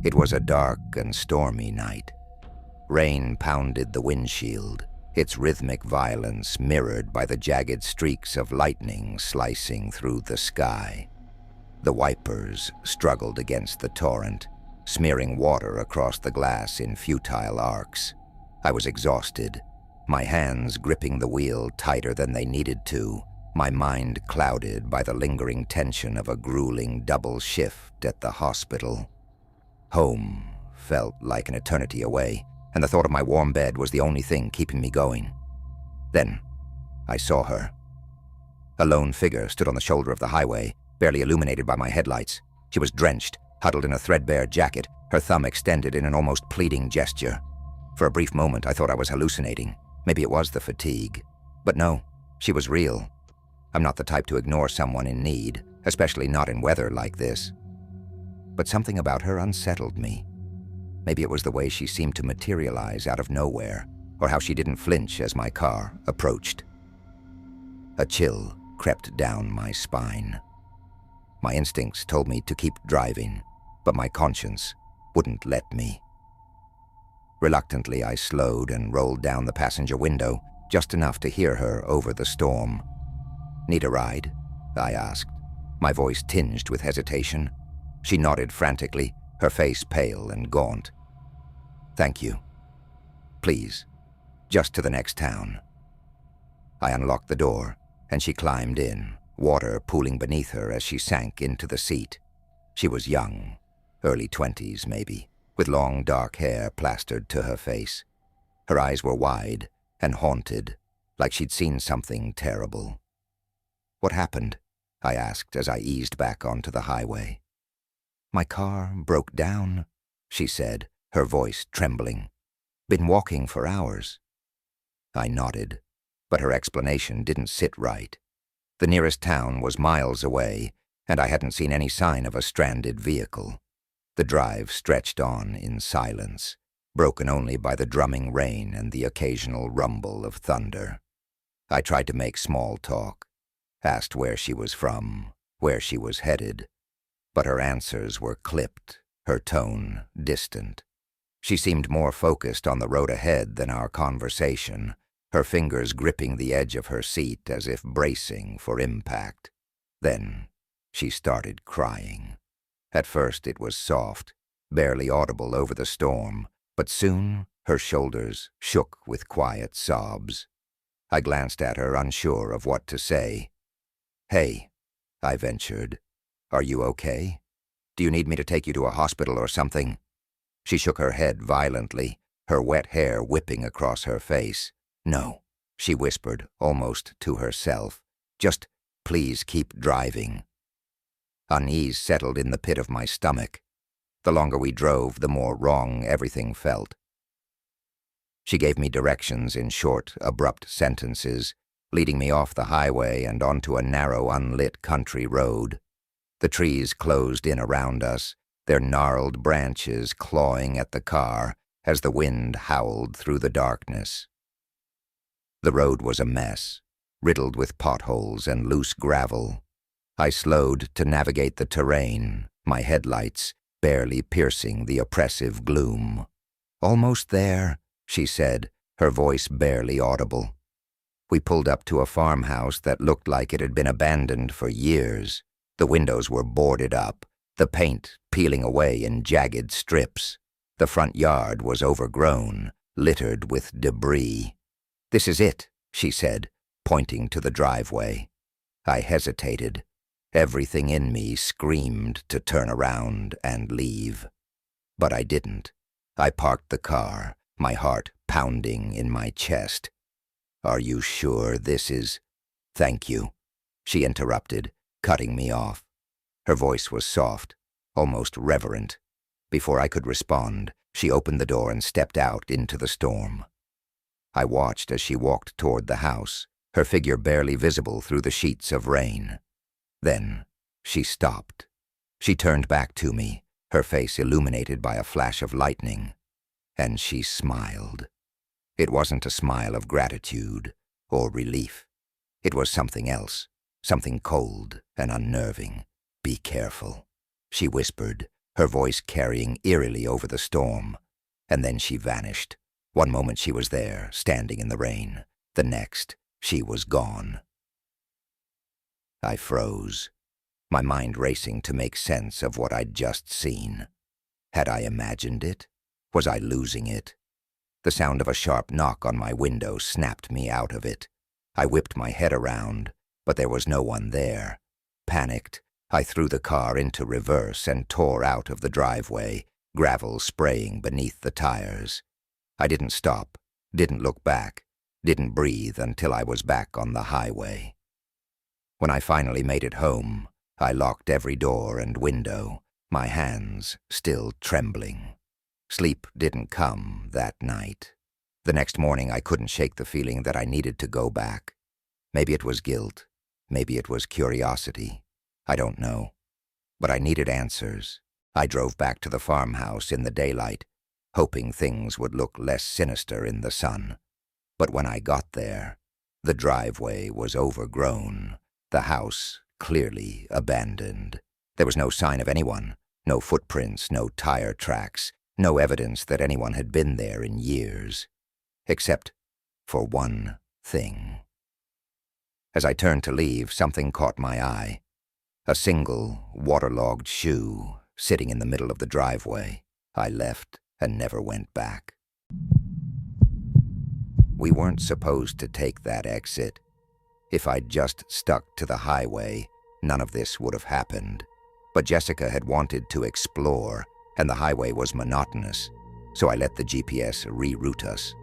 It was a dark and stormy night. Rain pounded the windshield, its rhythmic violence mirrored by the jagged streaks of lightning slicing through the sky. The wipers struggled against the torrent, smearing water across the glass in futile arcs. I was exhausted, my hands gripping the wheel tighter than they needed to, my mind clouded by the lingering tension of a grueling double shift at the hospital. Home felt like an eternity away, and the thought of my warm bed was the only thing keeping me going. Then, I saw her. A lone figure stood on the shoulder of the highway, barely illuminated by my headlights. She was drenched, huddled in a threadbare jacket, her thumb extended in an almost pleading gesture. For a brief moment, I thought I was hallucinating. Maybe it was the fatigue. But no, she was real. I'm not the type to ignore someone in need, especially not in weather like this. But something about her unsettled me. Maybe it was the way she seemed to materialize out of nowhere, or how she didn't flinch as my car approached. A chill crept down my spine. My instincts told me to keep driving, but my conscience wouldn't let me. Reluctantly, I slowed and rolled down the passenger window, just enough to hear her over the storm. "Need a ride?" I asked, my voice tinged with hesitation. She nodded frantically, her face pale and gaunt. "Thank you. Please, just to the next town." I unlocked the door, and she climbed in, water pooling beneath her as she sank into the seat. She was young, early 20s maybe, with long dark hair plastered to her face. Her eyes were wide and haunted, like she'd seen something terrible. "What happened?" I asked as I eased back onto the highway. "My car broke down," she said, her voice trembling. "Been walking for hours." I nodded, but her explanation didn't sit right. The nearest town was miles away, and I hadn't seen any sign of a stranded vehicle. The drive stretched on in silence, broken only by the drumming rain and the occasional rumble of thunder. I tried to make small talk, asked where she was from, where she was headed, but her answers were clipped, her tone distant. She seemed more focused on the road ahead than our conversation, her fingers gripping the edge of her seat as if bracing for impact. Then she started crying. At first it was soft, barely audible over the storm, but soon her shoulders shook with quiet sobs. I glanced at her, unsure of what to say. "Hey," I ventured. "Are you okay? Do you need me to take you to a hospital or something?" She shook her head violently, her wet hair whipping across her face. "No," she whispered, almost to herself. "Just please keep driving." Unease settled in the pit of my stomach. The longer we drove, the more wrong everything felt. She gave me directions in short, abrupt sentences, leading me off the highway and onto a narrow, unlit country road. The trees closed in around us, their gnarled branches clawing at the car as the wind howled through the darkness. The road was a mess, riddled with potholes and loose gravel. I slowed to navigate the terrain, my headlights barely piercing the oppressive gloom. "Almost there," she said, her voice barely audible. We pulled up to a farmhouse that looked like it had been abandoned for years. The windows were boarded up, the paint peeling away in jagged strips. The front yard was overgrown, littered with debris. "This is it," she said, pointing to the driveway. I hesitated. Everything in me screamed to turn around and leave. But I didn't. I parked the car, my heart pounding in my chest. "Are you sure this is—" "Thank you," she interrupted, cutting me off. Her voice was soft, almost reverent. Before I could respond, she opened the door and stepped out into the storm. I watched as she walked toward the house, her figure barely visible through the sheets of rain. Then she stopped. She turned back to me, her face illuminated by a flash of lightning, and she smiled. It wasn't a smile of gratitude or relief. It was something else, something cold and unnerving. "Be careful," she whispered, her voice carrying eerily over the storm. And then she vanished. One moment she was there, standing in the rain. The next, she was gone. I froze, my mind racing to make sense of what I'd just seen. Had I imagined it? Was I losing it? The sound of a sharp knock on my window snapped me out of it. I whipped my head around, but there was no one there. Panicked, I threw the car into reverse and tore out of the driveway, gravel spraying beneath the tires. I didn't stop, didn't look back, didn't breathe until I was back on the highway. When I finally made it home, I locked every door and window, my hands still trembling. Sleep didn't come that night. The next morning I couldn't shake the feeling that I needed to go back. Maybe it was guilt, maybe it was curiosity. I don't know. But I needed answers. I drove back to the farmhouse in the daylight, hoping things would look less sinister in the sun. But when I got there, the driveway was overgrown, the house clearly abandoned. There was no sign of anyone, no footprints, no tire tracks, no evidence that anyone had been there in years, except for one thing. As I turned to leave, something caught my eye. A single, waterlogged shoe sitting in the middle of the driveway. I left and never went back. We weren't supposed to take that exit. If I'd just stuck to the highway, none of this would have happened. But Jessica had wanted to explore, and the highway was monotonous, so I let the GPS reroute us.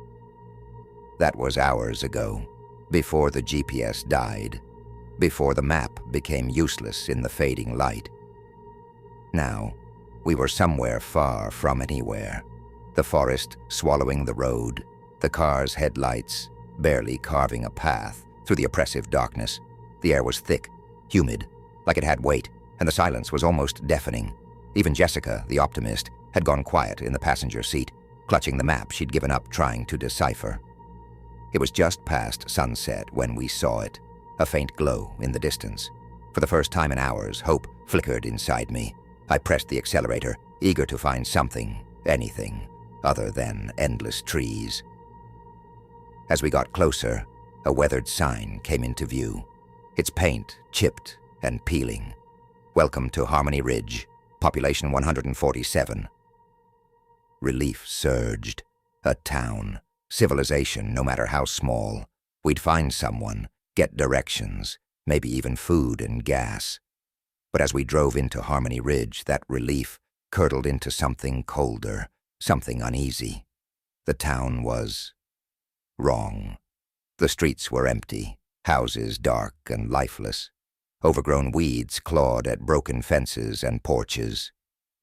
That was hours ago, before the GPS died, before the map became useless in the fading light. Now, we were somewhere far from anywhere, the forest swallowing the road, the car's headlights barely carving a path through the oppressive darkness. The air was thick, humid, like it had weight, and the silence was almost deafening. Even Jessica, the optimist, had gone quiet in the passenger seat, clutching the map she'd given up trying to decipher. It was just past sunset when we saw it, a faint glow in the distance. For the first time in hours, hope flickered inside me. I pressed the accelerator, eager to find something, anything, other than endless trees. As we got closer, a weathered sign came into view, its paint chipped and peeling. Welcome to Harmony Ridge, population 147. Relief surged. A town, civilization, no matter how small. We'd find someone, get directions, maybe even food and gas. But as we drove into Harmony Ridge, that relief curdled into something colder, something uneasy. The town was wrong. The streets were empty, houses dark and lifeless. Overgrown weeds clawed at broken fences and porches.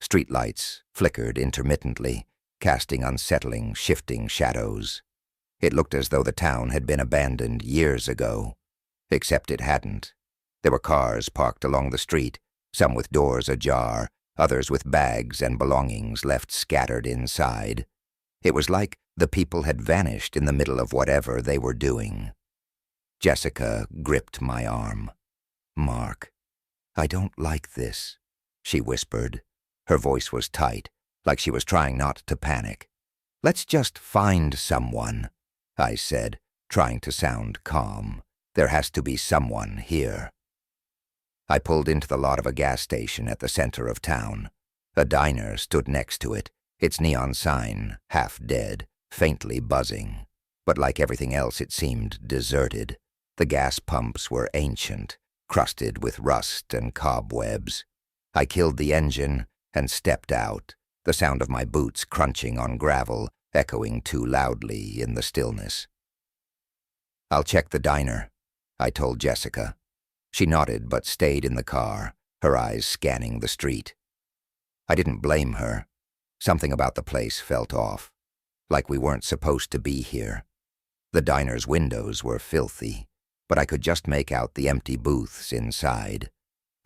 Streetlights flickered intermittently, casting unsettling, shifting shadows. It looked as though the town had been abandoned years ago, except it hadn't. There were cars parked along the street, some with doors ajar, others with bags and belongings left scattered inside. It was like the people had vanished in the middle of whatever they were doing. Jessica gripped my arm. "Mark, I don't like this," she whispered. Her voice was tight, like she was trying not to panic. "Let's just find someone," I said, trying to sound calm. "There has to be someone here." I pulled into the lot of a gas station at the center of town. A diner stood next to it, its neon sign half dead, faintly buzzing. But like everything else, it seemed deserted. The gas pumps were ancient, crusted with rust and cobwebs. I killed the engine and stepped out, the sound of my boots crunching on gravel echoing too loudly in the stillness. "I'll check the diner," I told Jessica. She nodded but stayed in the car, her eyes scanning the street. I didn't blame her. Something about the place felt off, like we weren't supposed to be here. The diner's windows were filthy, but I could just make out the empty booths inside.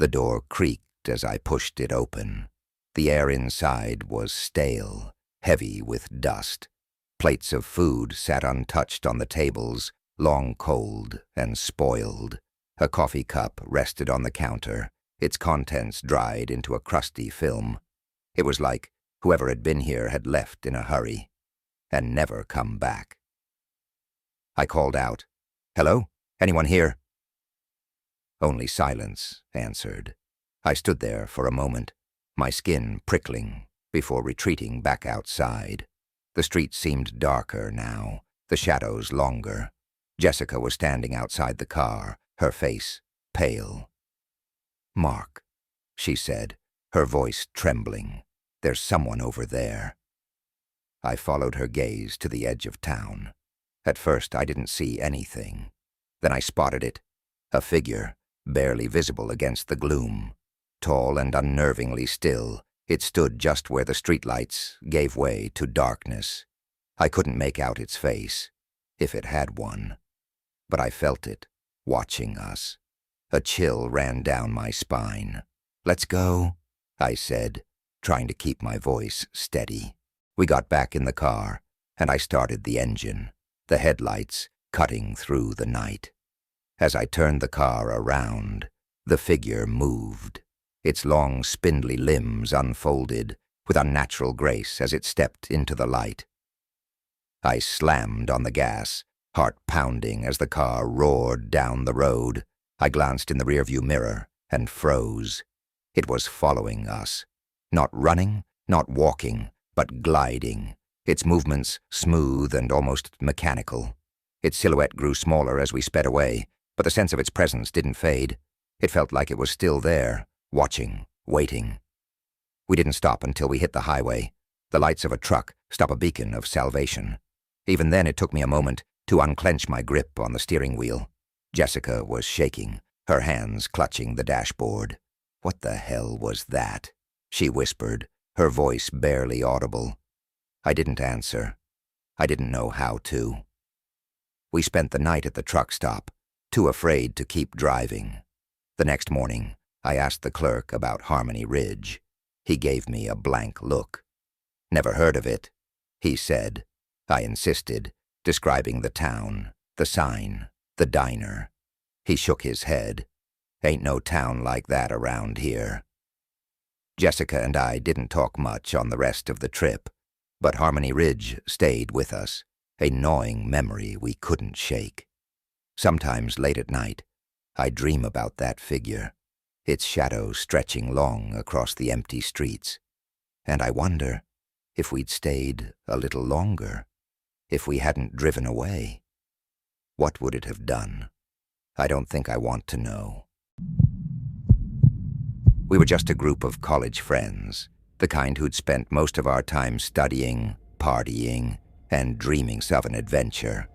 The door creaked as I pushed it open. The air inside was stale, heavy with dust. Plates of food sat untouched on the tables, long cold and spoiled. A coffee cup rested on the counter, its contents dried into a crusty film. It was like whoever had been here had left in a hurry and never come back. I called out, "Hello? Anyone here?" Only silence answered. I stood there for a moment, my skin prickling, before retreating back outside. The street seemed darker now, the shadows longer. Jessica was standing outside the car, her face pale. "Mark," she said, her voice trembling. "There's someone over there." I followed her gaze to the edge of town. At first I didn't see anything. Then I spotted it, a figure, barely visible against the gloom. Tall and unnervingly still, it stood just where the streetlights gave way to darkness. I couldn't make out its face, if it had one. But I felt it, watching us. A chill ran down my spine. "Let's go," I said, trying to keep my voice steady. We got back in the car, and I started the engine, the headlights cutting through the night. As I turned the car around, the figure moved. Its long, spindly limbs unfolded with unnatural grace as it stepped into the light. I slammed on the gas, heart pounding as the car roared down the road. I glanced in the rearview mirror and froze. It was following us. Not running, not walking, but gliding, its movements smooth and almost mechanical. Its silhouette grew smaller as we sped away, but the sense of its presence didn't fade. It felt like it was still there, watching, waiting. We didn't stop until we hit the highway. The lights of a truck stop a beacon of salvation. Even then it took me a moment to unclench my grip on the steering wheel. Jessica was shaking, her hands clutching the dashboard. "What the hell was that?" she whispered, her voice barely audible. I didn't answer. I didn't know how to. We spent the night at the truck stop, too afraid to keep driving. The next morning, I asked the clerk about Harmony Ridge. He gave me a blank look. "Never heard of it," he said. I insisted, describing the town, the sign, the diner. He shook his head. "Ain't no town like that around here." Jessica and I didn't talk much on the rest of the trip, but Harmony Ridge stayed with us, a gnawing memory we couldn't shake. Sometimes late at night, I dream about that figure, its shadow stretching long across the empty streets. And I wonder if we'd stayed a little longer, if we hadn't driven away. What would it have done? I don't think I want to know. We were just a group of college friends, the kind who'd spent most of our time studying, partying, and dreaming of an adventure.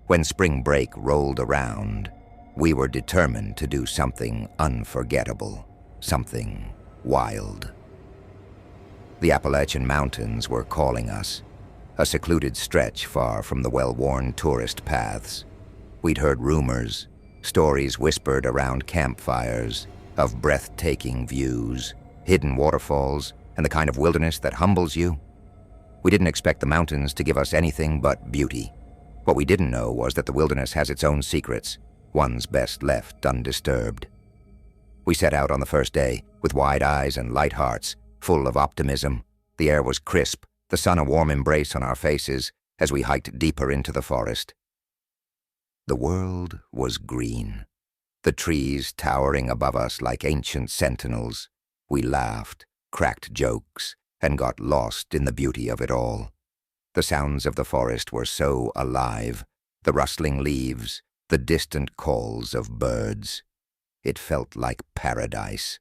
When spring break rolled around, we were determined to do something unforgettable, something wild. The Appalachian Mountains were calling us, a secluded stretch far from the well-worn tourist paths. We'd heard rumors, stories whispered around campfires, of breathtaking views, hidden waterfalls, and the kind of wilderness that humbles you. We didn't expect the mountains to give us anything but beauty. What we didn't know was that the wilderness has its own secrets, one's best left undisturbed. We set out on the first day, with wide eyes and light hearts, full of optimism. The air was crisp, the sun a warm embrace on our faces as we hiked deeper into the forest. The world was green, the trees towering above us like ancient sentinels. We laughed, cracked jokes, and got lost in the beauty of it all. The sounds of the forest were so alive, the rustling leaves, the distant calls of birds. It felt like paradise.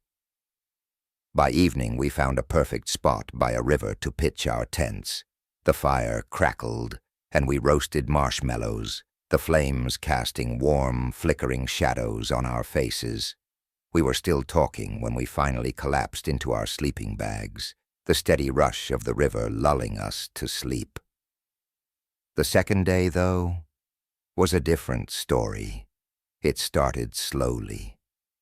By evening, we found a perfect spot by a river to pitch our tents. The fire crackled, and we roasted marshmallows, the flames casting warm, flickering shadows on our faces. We were still talking when we finally collapsed into our sleeping bags, the steady rush of the river lulling us to sleep. The second day, though, was a different story. It started slowly,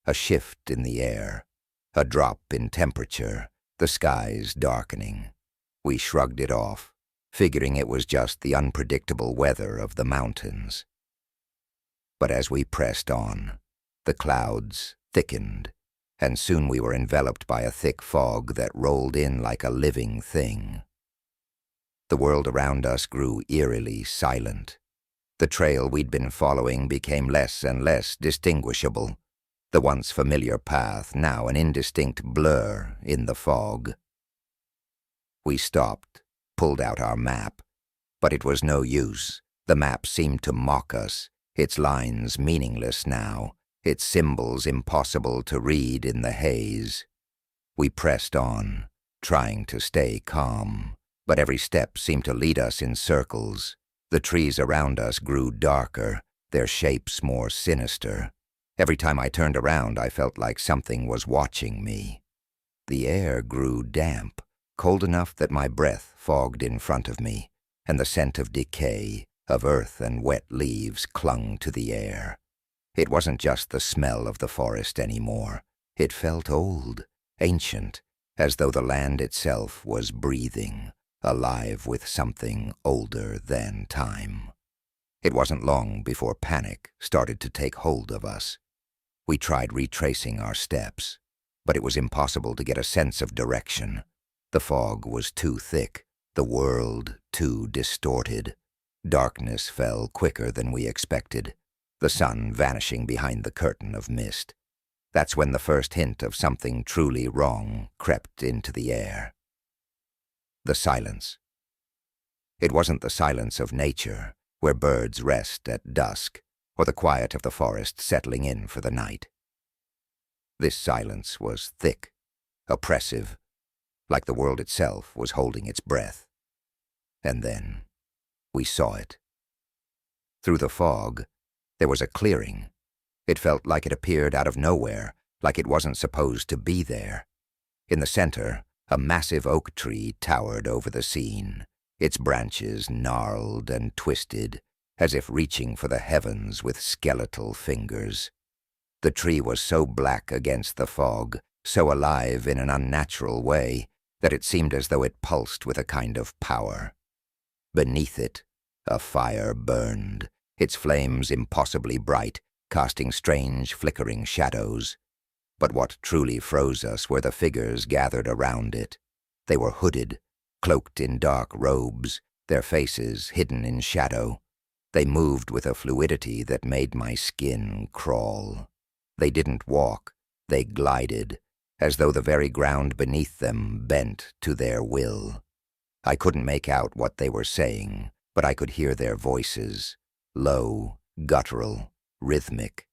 a shift in the air, a drop in temperature, the skies darkening. We shrugged it off, figuring it was just the unpredictable weather of the mountains. But as we pressed on, the clouds thickened, and soon we were enveloped by a thick fog that rolled in like a living thing. The world around us grew eerily silent. The trail we'd been following became less and less distinguishable, the once familiar path now an indistinct blur in the fog. We stopped, pulled out our map, but it was no use. The map seemed to mock us, its lines meaningless now, its symbols impossible to read in the haze. We pressed on, trying to stay calm, but every step seemed to lead us in circles. The trees around us grew darker, their shapes more sinister. Every time I turned around, I felt like something was watching me. The air grew damp, cold enough that my breath fogged in front of me, and the scent of decay, of earth and wet leaves clung to the air. It wasn't just the smell of the forest anymore. It felt old, ancient, as though the land itself was breathing, alive with something older than time. It wasn't long before panic started to take hold of us. We tried retracing our steps, but it was impossible to get a sense of direction. The fog was too thick, the world too distorted. Darkness fell quicker than we expected, the sun vanishing behind the curtain of mist. That's when the first hint of something truly wrong crept into the air. The silence. It wasn't the silence of nature, where birds rest at dusk, or the quiet of the forest settling in for the night. This silence was thick, oppressive, like the world itself was holding its breath. And then we saw it. Through the fog, there was a clearing. It felt like it appeared out of nowhere, like it wasn't supposed to be there. In the center, a massive oak tree towered over the scene, its branches gnarled and twisted, as if reaching for the heavens with skeletal fingers. The tree was so black against the fog, so alive in an unnatural way, that it seemed as though it pulsed with a kind of power. Beneath it, a fire burned, its flames impossibly bright, casting strange, flickering shadows. But what truly froze us were the figures gathered around it. They were hooded, cloaked in dark robes, their faces hidden in shadow. They moved with a fluidity that made my skin crawl. They didn't walk, they glided, as though the very ground beneath them bent to their will. I couldn't make out what they were saying, but I could hear their voices, low, guttural, rhythmic.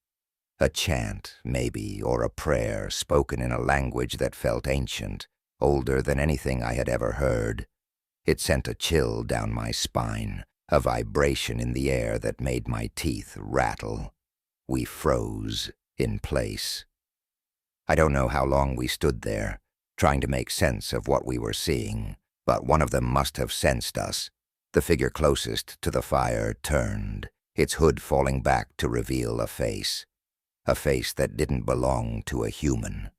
A chant, maybe, or a prayer spoken in a language that felt ancient, older than anything I had ever heard. It sent a chill down my spine, a vibration in the air that made my teeth rattle. We froze in place. I don't know how long we stood there, trying to make sense of what we were seeing, but one of them must have sensed us. The figure closest to the fire turned, its hood falling back to reveal a face that didn't belong to a human.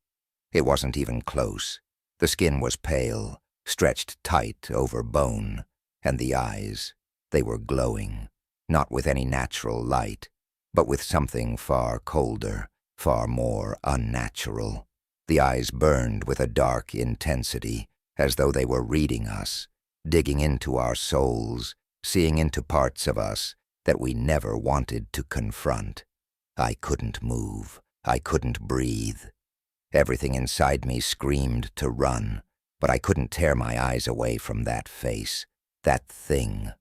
It wasn't even close. The skin was pale, stretched tight over bone, and the eyes, they were glowing, not with any natural light, but with something far colder, far more unnatural. The eyes burned with a dark intensity, as though they were reading us, digging into our souls, seeing into parts of us that we never wanted to confront. I couldn't move. I couldn't breathe. Everything inside me screamed to run, but I couldn't tear my eyes away from that face, that thing.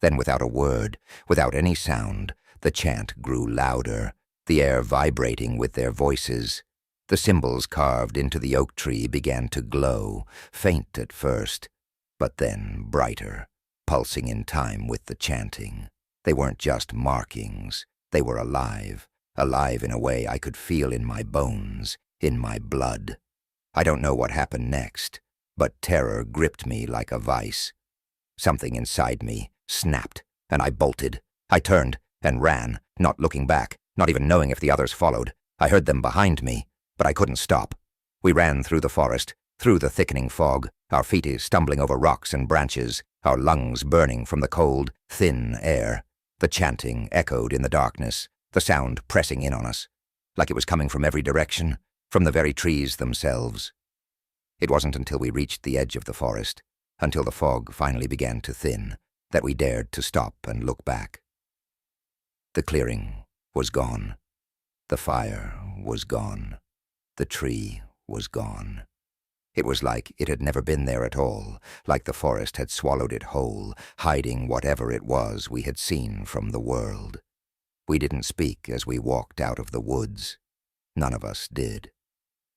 Then without a word, without any sound, the chant grew louder, the air vibrating with their voices. The symbols carved into the oak tree began to glow, faint at first, but then brighter, pulsing in time with the chanting. They weren't just markings. They were alive, alive in a way I could feel in my bones, in my blood. I don't know what happened next, but terror gripped me like a vice. Something inside me snapped, and I bolted. I turned and ran, not looking back, not even knowing if the others followed. I heard them behind me, but I couldn't stop. We ran through the forest, through the thickening fog, our feet stumbling over rocks and branches, our lungs burning from the cold, thin air. The chanting echoed in the darkness, the sound pressing in on us, like it was coming from every direction, from the very trees themselves. It wasn't until we reached the edge of the forest, until the fog finally began to thin, that we dared to stop and look back. The clearing was gone. The fire was gone. The tree was gone. It was like it had never been there at all, like the forest had swallowed it whole, hiding whatever it was we had seen from the world. We didn't speak as we walked out of the woods. None of us did.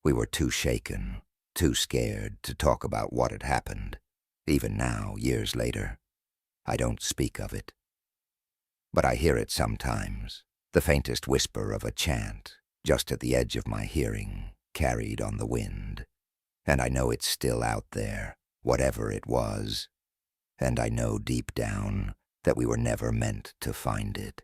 We were too shaken, too scared to talk about what had happened. Even now, years later, I don't speak of it. But I hear it sometimes, the faintest whisper of a chant, just at the edge of my hearing, carried on the wind. And I know it's still out there, whatever it was. And I know deep down that we were never meant to find it.